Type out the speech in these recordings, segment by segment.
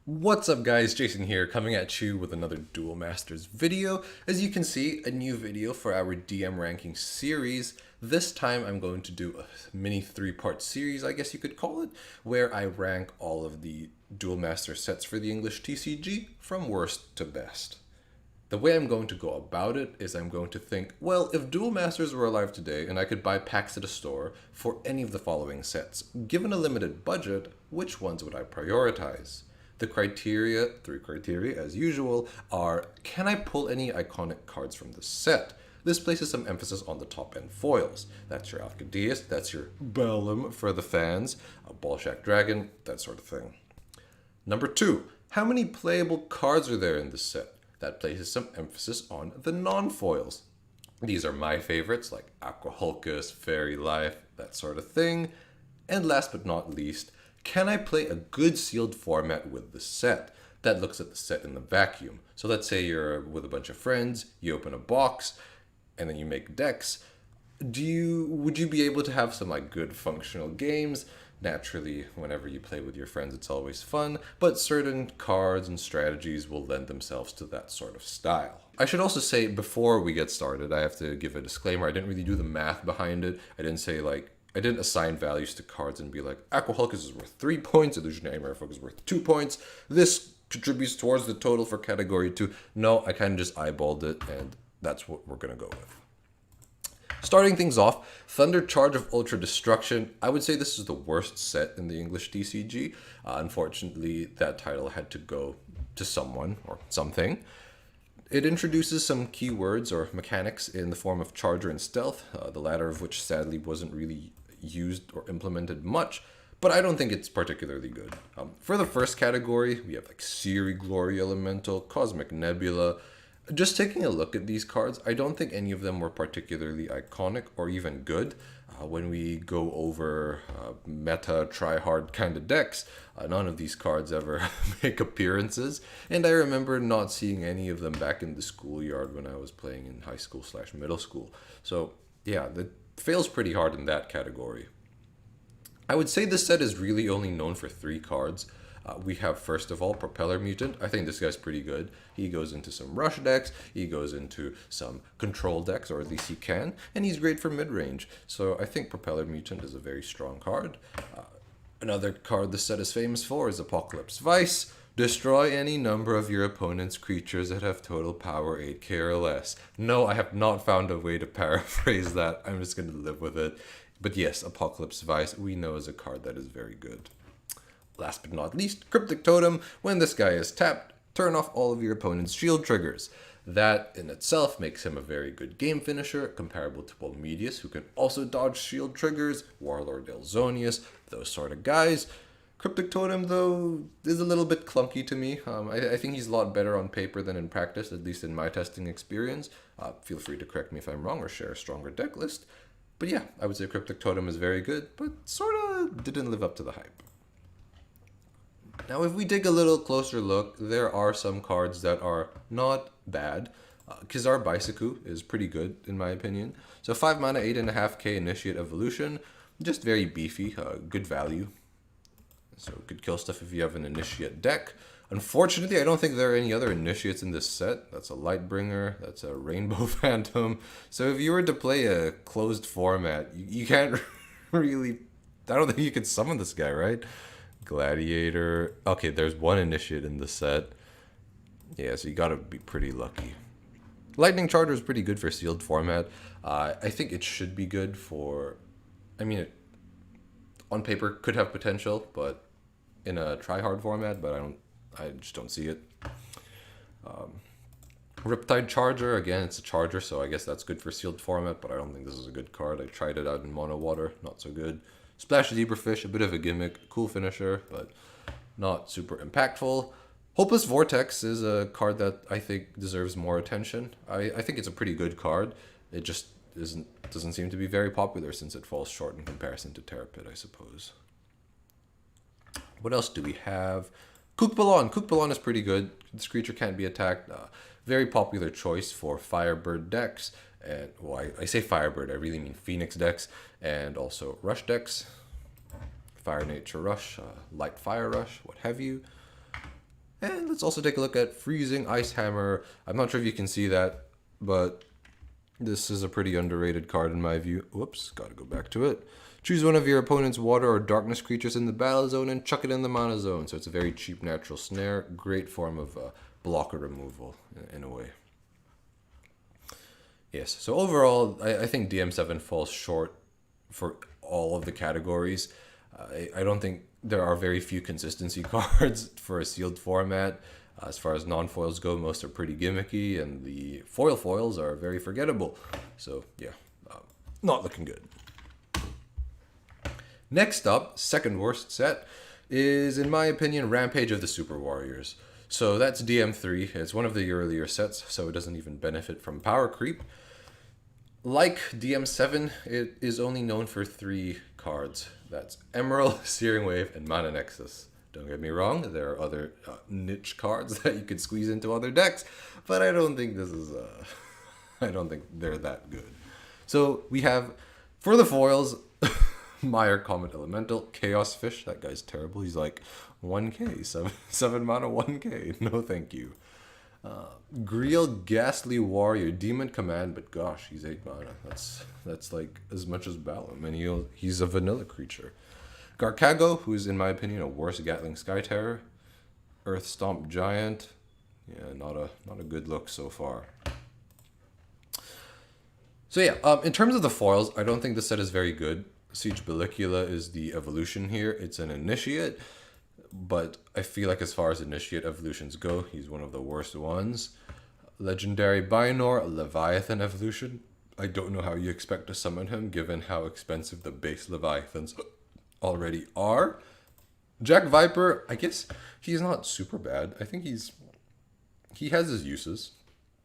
What's up guys, Jason here coming at you with another Duel Masters video. As you can see, a new video for our DM ranking series. This time I'm going to do a mini 3-part series, I guess you could call it, where I rank all of the Duel Master sets for the English TCG from worst to best. The way I'm going to go about it is I'm going to think, well, if Duel Masters were alive today and I could buy packs at a store for any of the following sets, given a limited budget, which ones would I prioritize? The criteria, 3 criteria as usual, are can I pull any iconic cards from the set? This places some emphasis on the top end foils. That's your Alcadius, that's your Bellum for the fans, a Bolshak Dragon, that sort of thing. Number 2, how many playable cards are there in this set? That places some emphasis on the non-foils. These are my favorites like Aqua Hulkus, Fairy Life, that sort of thing. And last but not least, can I play a good sealed format with the set? That looks at the set in the vacuum. So let's say you're with a bunch of friends, you open a box, and then you make decks. Would you be able to have some like good functional games? Naturally, whenever you play with your friends, it's always fun, but certain cards and strategies will lend themselves to that sort of style. I should also say, before we get started, I have to give a disclaimer. I didn't really do the math behind it. I didn't assign values to cards and be like, Aqua Hulkus is worth 3 points, Illusionary Merfolk is worth 2 points. This contributes towards the total for category 2. No, I kind of just eyeballed it, and that's what we're going to go with. Starting things off, Thunder Charge of Ultra Destruction. I would say this is the worst set in the English TCG. Unfortunately, that title had to go to someone or something. It introduces some keywords or mechanics in the form of Charger and Stealth, the latter of which sadly wasn't really used or implemented much, but I don't think it's particularly good. For the first category, we have like Siri Glory Elemental, Cosmic Nebula. Just taking a look at these cards, I don't think any of them were particularly iconic or even good. When we go over meta, try-hard kind of decks, none of these cards ever make appearances. And I remember not seeing any of them back in the schoolyard when I was playing in high school/middle school. So yeah, that fails pretty hard in that category. I would say this set is really only known for 3 cards. We have, first of all, Propeller Mutant. I think this guy's pretty good. He goes into some rush decks, he goes into some control decks, or at least he can, and he's great for mid-range. So I think Propeller Mutant is a very strong card. Another card this set is famous for is Apocalypse Vice. Destroy any number of your opponent's creatures that have total power 8k or less. No, I have not found a way to paraphrase that. I'm just going to live with it. But yes, Apocalypse Vice we know is a card that is very good. Last but not least, Cryptic Totem. When this guy is tapped, turn off all of your opponent's shield triggers. That in itself makes him a very good game finisher, comparable to Polmedius, who can also dodge shield triggers, Warlord Elzonius, those sort of guys. Cryptic Totem, though, is a little bit clunky to me. I think he's a lot better on paper than in practice, at least in my testing experience. Feel free to correct me if I'm wrong or share a stronger deck list. But yeah, I would say Cryptic Totem is very good, but sort of didn't live up to the hype. Now, if we take a little closer look, there are some cards that are not bad. Kizar Baisaku is pretty good, in my opinion. So 5 mana, 8.5k Initiate Evolution, just very beefy, good value. So good kill stuff if you have an Initiate deck. Unfortunately, I don't think there are any other Initiates in this set. That's a Lightbringer, that's a Rainbow Phantom. So if you were to play a closed format, you can't really... I don't think you could summon this guy, right? Gladiator. Okay, there's one Initiate in the set. Yeah, so you gotta be pretty lucky. Lightning Charger is pretty good for sealed format. I think it should be good for... I mean, it on paper could have potential, but in a try-hard format, but I just don't see it. Riptide Charger, again, it's a Charger, so I guess that's good for sealed format, but I don't think this is a good card. I tried it out in Mono Water, not so good. Splash Zebrafish, a bit of a gimmick, cool finisher, but not super impactful. Hopeless Vortex is a card that I think deserves more attention. I think it's a pretty good card. It just doesn't seem to be very popular since it falls short in comparison to Terrapit, I suppose. What else do we have? Kukbalon. Kukbalon is pretty good. This creature can't be attacked. Very popular choice for Firebird decks. And well, I say Firebird, I really mean Phoenix decks, and also Rush decks. Fire Nature Rush, Light Fire Rush, what have you. And let's also take a look at Freezing Ice Hammer. I'm not sure if you can see that, but this is a pretty underrated card in my view. Whoops, gotta go back to it. Choose one of your opponent's water or darkness creatures in the battle zone and chuck it in the mana zone. So it's a very cheap natural snare. Great form of blocker removal in a way. Yes, so overall, I think DM7 falls short for all of the categories. I don't think there are very few consistency cards for a sealed format. As far as non-foils go, most are pretty gimmicky, and the foils are very forgettable. So yeah, not looking good. Next up, second worst set, is in my opinion Rampage of the Super Warriors. So that's DM3. It's one of the earlier sets, so it doesn't even benefit from power creep. Like DM7, it is only known for 3 cards. That's Emerald, Searing Wave, and Mana Nexus. Don't get me wrong, there are other niche cards that you could squeeze into other decks, but I don't think this is, I don't think they're that good. So we have, for the foils, Mire Comet Elemental, Chaos Fish, that guy's terrible. He's like 1k, 7 mana, 1k, no thank you. Greel Ghastly Warrior, Demon Command, but gosh, he's 8 mana. That's like as much as Balam, and he's a vanilla creature. Garcago, who's in my opinion a worse Gatling Sky Terror. Earth Stomp Giant, yeah, not a good look so far. So yeah, in terms of the foils, I don't think the set is very good. Siege Bellicula is the evolution here. It's an initiate, but I feel like as far as initiate evolutions go, he's one of the worst ones. Legendary Binor, Leviathan evolution. I don't know how you expect to summon him given how expensive the base Leviathans already are. Jack Viper, I guess he's not super bad. I think he has his uses.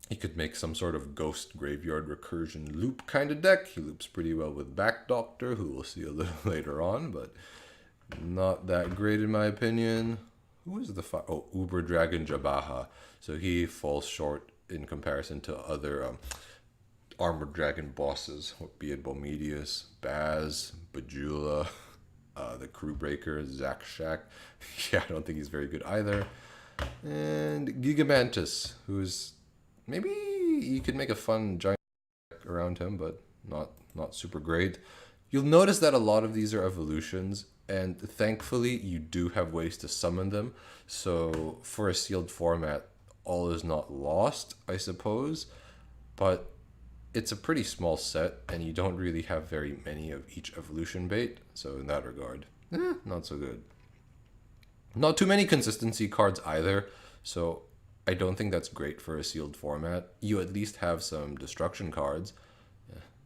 He could make some sort of ghost graveyard recursion loop kind of deck. He loops pretty well with Back Doctor, who we'll see a little later on, but not that great in my opinion. Who is the Uber Dragon Jabaha. So he falls short in comparison to other Armored Dragon bosses, be it Bomedius, Baz, Bajula, the Crew Breaker, Zack Shack. Yeah, I don't think he's very good either. And Gigamantis, who's maybe you could make a fun giant deck around him, but not super great. You'll notice that a lot of these are evolutions, and thankfully you do have ways to summon them. So for a sealed format, all is not lost, I suppose. But it's a pretty small set, and you don't really have very many of each evolution bait. So in that regard, not so good. Not too many consistency cards either. So I don't think that's great for a sealed format. You at least have some destruction cards.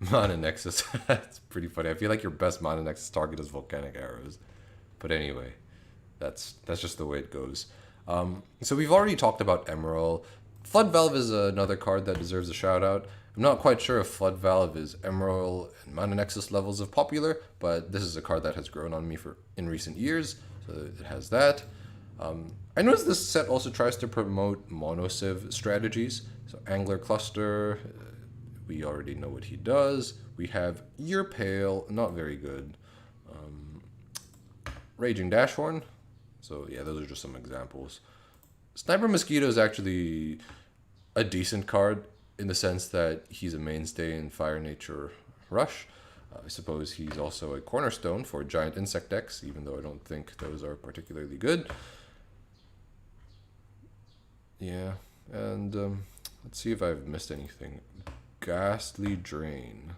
Mana Nexus, that's pretty funny. I feel like your best Mana Nexus target is Volcanic Arrows. But anyway, that's just the way it goes. So we've already talked about Emerald. Flood Valve is another card that deserves a shout out. I'm not quite sure if Flood Valve is Emerald and Mana Nexus levels of popular, but this is a card that has grown on me in recent years, so it has that. I noticed this set also tries to promote mono-civ strategies. So Angler Cluster, we already know what he does. We have Year Pale, not very good. Raging Dashhorn. So yeah, those are just some examples. Sniper Mosquito is actually a decent card in the sense that he's a mainstay in Fire Nature Rush. I suppose he's also a cornerstone for giant insect decks, even though I don't think those are particularly good. Yeah, and let's see if I've missed anything. Ghastly Drain.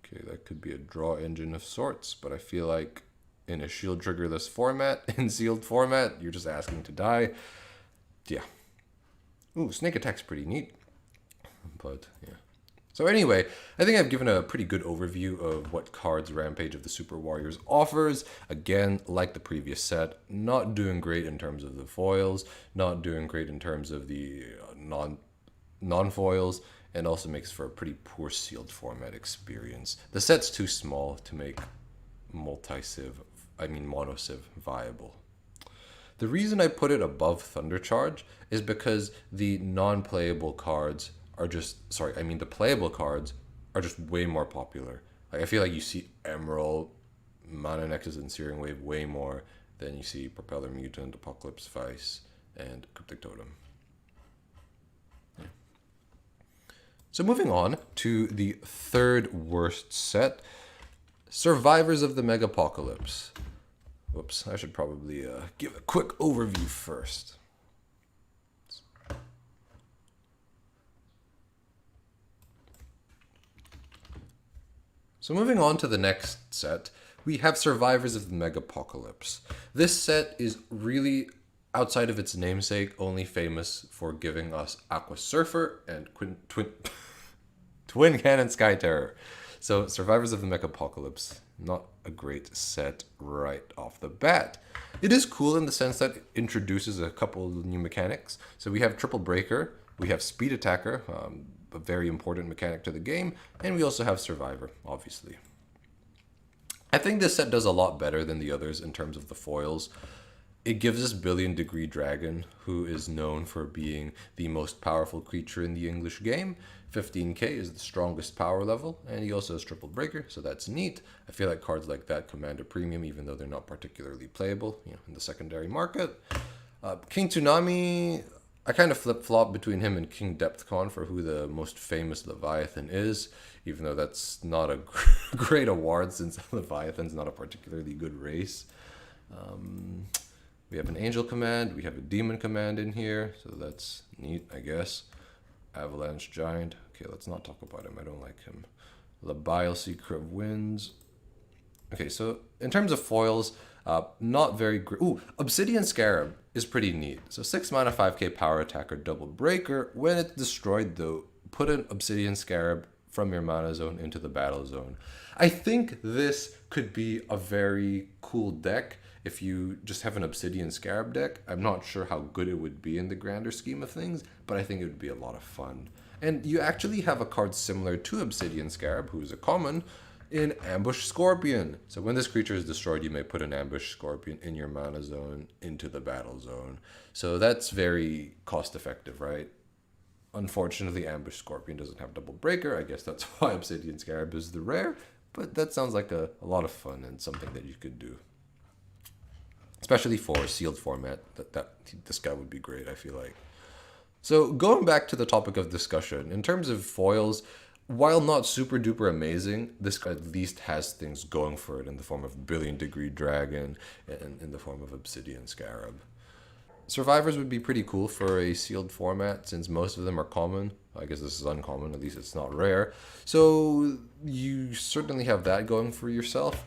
Okay, that could be a draw engine of sorts, but I feel like in a shield triggerless format, in sealed format, you're just asking to die. Yeah. Ooh, Snake Attack's pretty neat. But, yeah. So anyway, I think I've given a pretty good overview of what cards Rampage of the Super Warriors offers. Again, like the previous set, not doing great in terms of the foils, not doing great in terms of the non-foils, and also makes for a pretty poor sealed format experience. The set's too small to make mono-civ viable. The reason I put it above Thundercharge is because the non-playable cards are the playable cards are just way more popular. Like, I feel like you see Emerald, Mana Nexus, and Searing Wave way more than you see Propeller Mutant, Apocalypse Vice, and Cryptic Totem. Yeah. So moving on to the third worst set, Survivors of the Megapocalypse. Whoops, I should probably give a quick overview first. So moving on to the next set, we have Survivors of the Megapocalypse. This set is really, outside of its namesake, only famous for giving us Aqua Surfer and Twin Cannon Sky Terror. So Survivors of the Megapocalypse, not a great set right off the bat. It is cool in the sense that it introduces a couple of new mechanics. So we have Triple Breaker, we have Speed Attacker, a very important mechanic to the game, and we also have Survivor, obviously. I think this set does a lot better than the others in terms of the foils. It gives us Billion Degree Dragon, who is known for being the most powerful creature in the English game. 15k is the strongest power level, and he also has Triple Breaker, so that's neat. I feel like cards like that command a premium, even though they're not particularly playable, in the secondary market. King Tsunami, I kind of flip-flop between him and King Depthcon for who the most famous Leviathan is, even though that's not a great award since Leviathan's not a particularly good race. We have an Angel command, we have a Demon command in here, so that's neat, I guess. Avalanche Giant, okay, let's not talk about him, I don't like him. Labile Seeker of Winds. Okay, so in terms of foils, not very great. Ooh, Obsidian Scarab is pretty neat. So 6 mana, 5k power attacker, double breaker. When it's destroyed though, put an Obsidian Scarab from your mana zone into the battle zone. I think this could be a very cool deck if you just have an Obsidian Scarab deck. I'm not sure how good it would be in the grander scheme of things, but I think it would be a lot of fun. And you actually have a card similar to Obsidian Scarab, who is a common, in Ambush Scorpion. So when this creature is destroyed, you may put an Ambush Scorpion in your mana zone into the battle zone. So that's very cost effective, right? Unfortunately, Ambush Scorpion doesn't have double breaker. I guess that's why Obsidian Scarab is the rare, but that sounds like a lot of fun and something that you could do. Especially for a sealed format, this guy would be great, I feel like. So going back to the topic of discussion, in terms of foils, while not super duper amazing, this at least has things going for it in the form of Billion Degree Dragon and in the form of Obsidian Scarab. Survivors would be pretty cool for a sealed format since most of them are common. I guess this is uncommon, at least it's not rare. So you certainly have that going for yourself.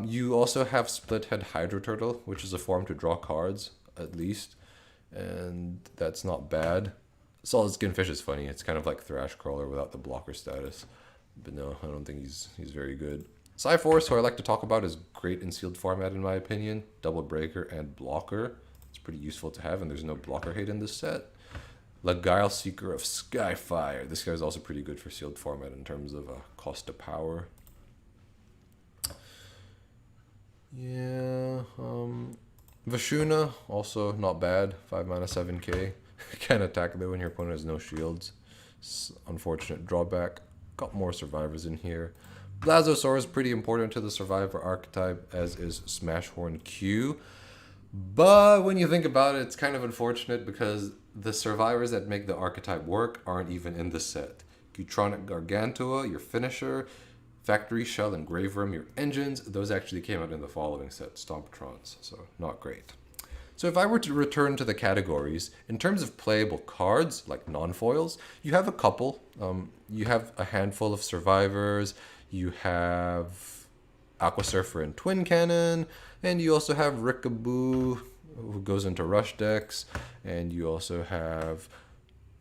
You also have Split Head Hydro Turtle, which is a form to draw cards, at least. And that's not bad. Solid Skin Fish is funny. It's kind of like Thrash Crawler without the blocker status. But no, I don't think he's very good. Psyforce, who I like to talk about, is great in sealed format in my opinion. Double breaker and blocker. It's pretty useful to have, and there's no blocker hate in this set. Leguile Seeker of Skyfire. This guy's also pretty good for sealed format in terms of cost to power. Yeah, Vashuna, also not bad. 5 mana, 7k. Can attack though when your opponent has no shields. Unfortunate drawback. Got more survivors in here. Blazosaur is pretty important to the survivor archetype, as is Smashhorn Q. But when you think about it, it's kind of unfortunate because the survivors that make the archetype work aren't even in the set. Cutronic Gargantua, your finisher. Factory Shell and Grave Worm, your engines. Those actually came out in the following set, Stomptrons, so not great. So if I were to return to the categories, in terms of playable cards, like non-foils, you have a couple. You have a handful of survivors, you have Aqua Surfer and Twin Cannon, and you also have Rickaboo, who goes into rush decks, and you also have,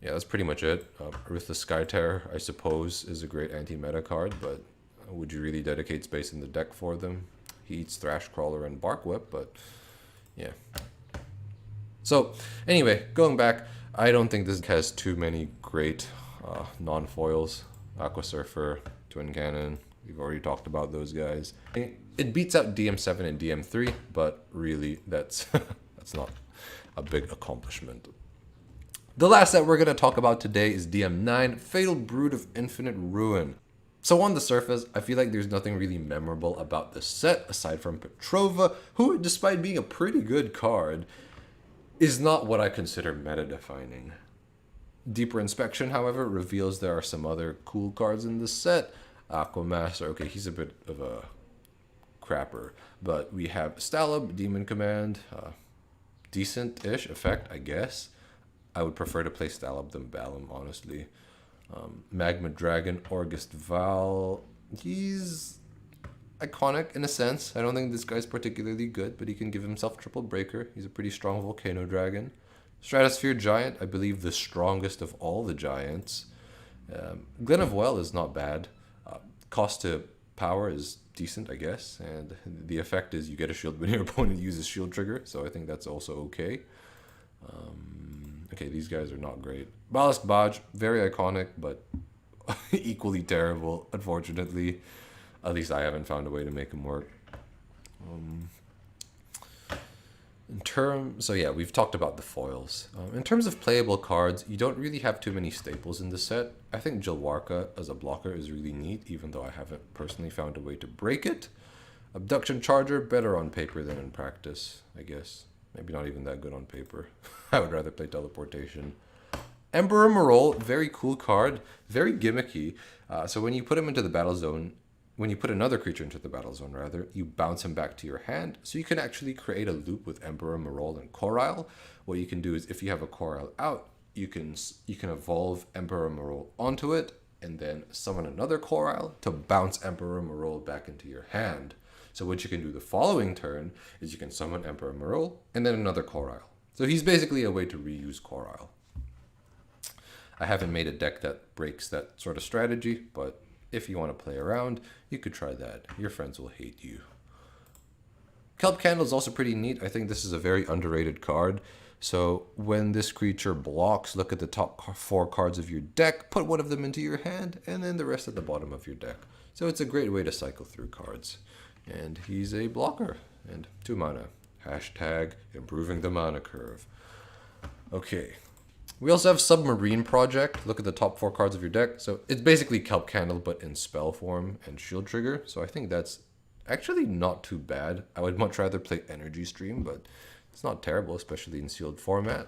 yeah, that's pretty much it. Ruthless Sky Terror, I suppose, is a great anti-meta card, but would you really dedicate space in the deck for them? He eats Thrash Crawler and Bark Whip, but yeah. So anyway, going back, I don't think this has too many great non-foils. Aqua Surfer, Twin Cannon, we've already talked about those guys. It beats out DM7 and DM3, but really that's that's not a big accomplishment. The last set we're going to talk about today is DM9, Fatal Brood of Infinite Ruin. So on the surface, I feel like there's nothing really memorable about this set aside from Petrova, who, despite being a pretty good card, is not what I consider meta-defining. Deeper inspection, however, reveals there are some other cool cards in this set. Aquamaster, okay, he's a bit of a crapper, but we have Stalab, Demon Command, decent-ish effect, I guess. I would prefer to play Stalab than Balam, honestly. Magma Dragon, August Val, he's iconic in a sense. I don't think this guy's particularly good, but he can give himself triple breaker. He's a pretty strong Volcano Dragon. Stratosphere Giant, I believe the strongest of all the giants. Glen of Well is not bad. Cost to power is decent, I guess. And the effect is you get a shield when your opponent uses shield trigger. So I think that's also okay. Okay, these guys are not great. Ballast Baj, very iconic, but equally terrible, unfortunately. At least I haven't found a way to make him work. So yeah, we've talked about the foils. In terms of playable cards, you don't really have too many staples in the set. I think Jilwarka as a blocker is really neat, even though I haven't personally found a way to break it. Abduction Charger, better on paper than in practice, I guess. Maybe not even that good on paper. I would rather play Teleportation. Emperor Marol, very cool card, very gimmicky. So when you put him into the battle zone, when you put another creature into the battle zone, rather, you bounce him back to your hand. So you can actually create a loop with Emperor Marol and Coral. What you can do is, if you have a Coral out, you can evolve Emperor Marol onto it, and then summon another Coral to bounce Emperor Marol back into your hand. So what you can do the following turn is you can summon Emperor Marol and then another Coral. So he's basically a way to reuse Coral. I haven't made a deck that breaks that sort of strategy, but if you want to play around, you could try that. Your friends will hate you. Kelp Candle is also pretty neat. I think this is a very underrated card. So when this creature blocks, look at the top 4 cards of your deck, put one of them into your hand, and then the rest at the bottom of your deck. So it's a great way to cycle through cards. And he's a blocker, and 2 mana. Hashtag improving the mana curve. Okay. We also have Submarine Project. Look at the top 4 cards of your deck. So it's basically Kelp Candle, but in spell form and shield trigger. So I think that's actually not too bad. I would much rather play Energy Stream, but it's not terrible, especially in sealed format.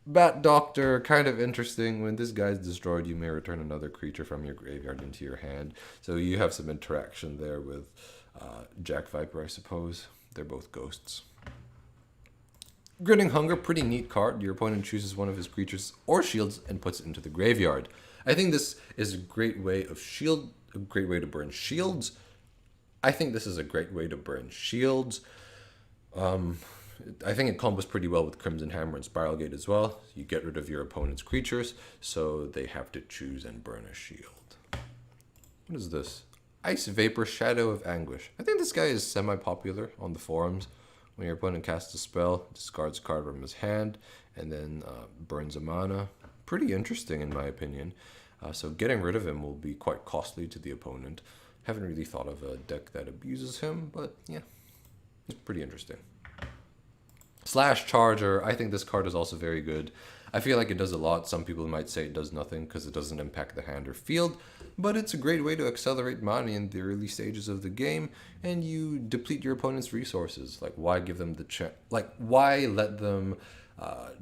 Bat Doctor, kind of interesting. When this guy's destroyed, you may return another creature from your graveyard into your hand. So you have some interaction there with Jack Viper, I suppose. They're both ghosts. Grinning Hunger, pretty neat card. Your opponent chooses one of his creatures or shields and puts it into the graveyard. I think this is a great way to burn shields. I think this is a great way to burn shields. I think it combos pretty well with Crimson Hammer and Spiral Gate as well. You get rid of your opponent's creatures, so they have to choose and burn a shield. What is this? Ice Vapor, Shadow of Anguish. I think this guy is semi-popular on the forums. When your opponent casts a spell, discards a card from his hand, and then burns a mana. Pretty interesting in my opinion. So getting rid of him will be quite costly to the opponent. Haven't really thought of a deck that abuses him, but yeah, it's pretty interesting. Slash Charger, I think this card is also very good. I feel like it does a lot. Some people might say it does nothing because it doesn't impact the hand or field, but it's a great way to accelerate mana in the early stages of the game, and you deplete your opponent's resources. Like, why give them the chance? Like, why let them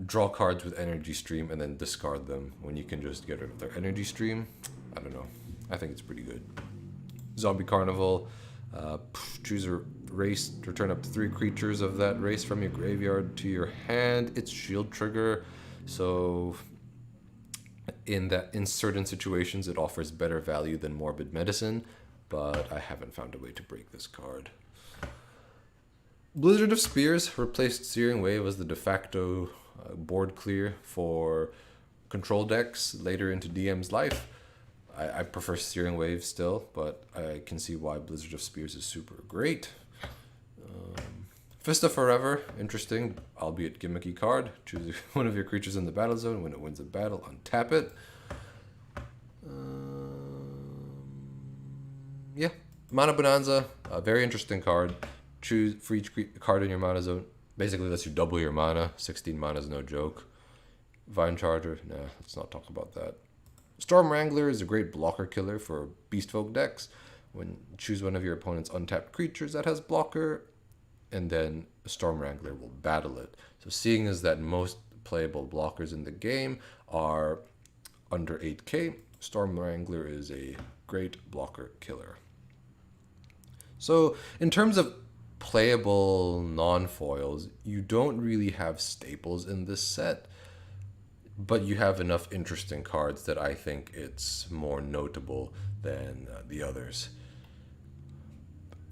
draw cards with Energy Stream and then discard them when you can just get rid of their Energy Stream? I don't know. I think it's pretty good. Zombie Carnival. Choose a race, return up to 3 creatures of that race from your graveyard to your hand. It's shield trigger, so in certain situations it offers better value than Morbid Medicine, but I haven't found a way to break this card. Blizzard of Spears replaced Searing Wave as the de facto board clear for control decks later into DM's life. I prefer Searing Wave still, but I can see why Blizzard of Spears is super great. Fist of Forever, interesting, albeit gimmicky card. Choose one of your creatures in the battle zone. When it wins a battle, untap it. Yeah, Mana Bonanza, a very interesting card. Choose for each card in your mana zone. Basically lets you double your mana. 16 mana is no joke. Vine Charger, nah, let's not talk about that. Storm Wrangler is a great blocker killer for Beast Folk decks. When choose one of your opponent's untapped creatures that has blocker, and then Storm Wrangler will battle it. So seeing as that most playable blockers in the game are under 8k, Storm Wrangler is a great blocker killer. So in terms of playable non-foils, you don't really have staples in this set, but you have enough interesting cards that I think it's more notable than the others.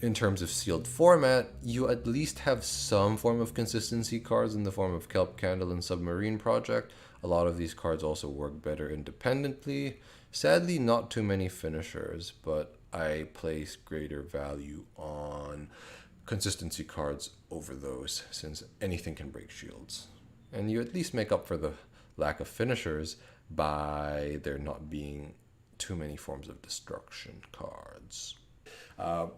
In terms of sealed format, you at least have some form of consistency cards in the form of Kelp Candle and Submarine Project. A lot of these cards also work better independently. Sadly, not too many finishers, but I place greater value on consistency cards over those, since anything can break shields. And you at least make up for the lack of finishers by there not being too many forms of destruction cards.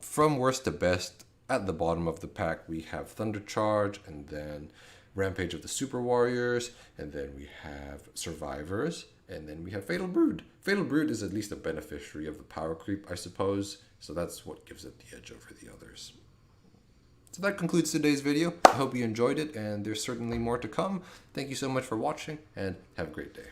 From worst to best, at the bottom of the pack, we have Thunder Charge, and then Rampage of the Super Warriors, and then we have Survivors, and then we have Fatal Brood. Fatal Brood is at least a beneficiary of the power creep, I suppose, so that's what gives it the edge over the others. So that concludes today's video. I hope you enjoyed it, and there's certainly more to come. Thank you so much for watching, and have a great day.